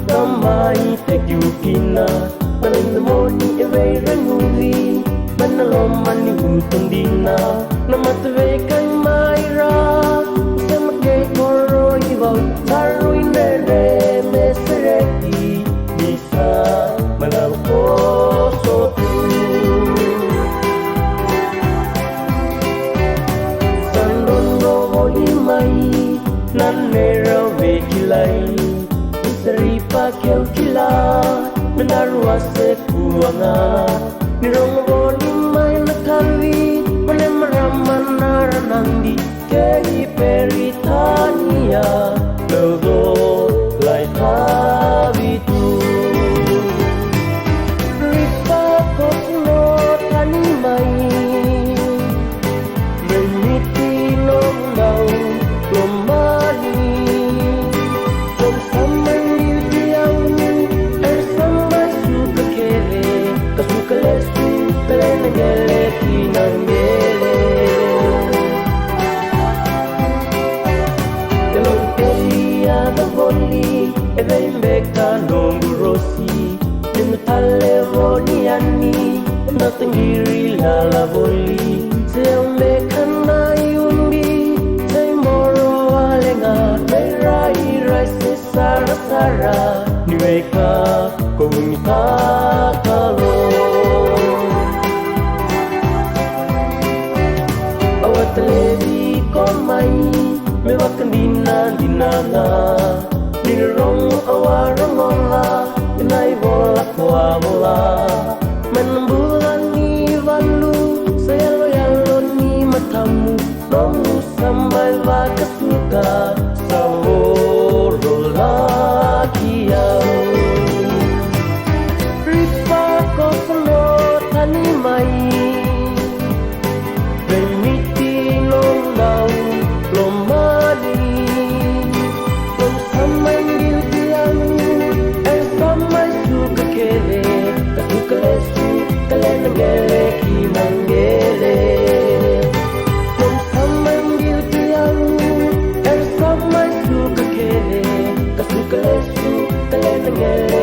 Kamai te yukina Maling the morning eve ranguli Manalomani hutundina Namatve kay maira Samake koro iwaw Tarui nere mesereki Bisa manalko sotu Sandondo volimai Nanera vekilai Seripa keu kila Menarua sekuanga Nirong boni mai nakali Mane maraman naranandi Kei peritania Logo lai tabitu Ripa kosno tani mai Meniti nong nau Lomani Natanggiri lalaboli Seombe kanay umbi Say moro alenga May rai se sara Niweka kung itakalo Awat lebi komay Mewakan dinana Nirong awarang ola Inay bolak wawala Menambulan ni walu Saya loyalo ni matamu Nomu sampai wakasuka Sahoro lagi yang Ripa kosono tani mai Beniti nonau lomani Nom sampai ngildiang sampai suka kere Kasuka lesu Kalen ngele kinang ngele Nom samay ngiltiang samay suka kere Kasuka lesu Kalen ngele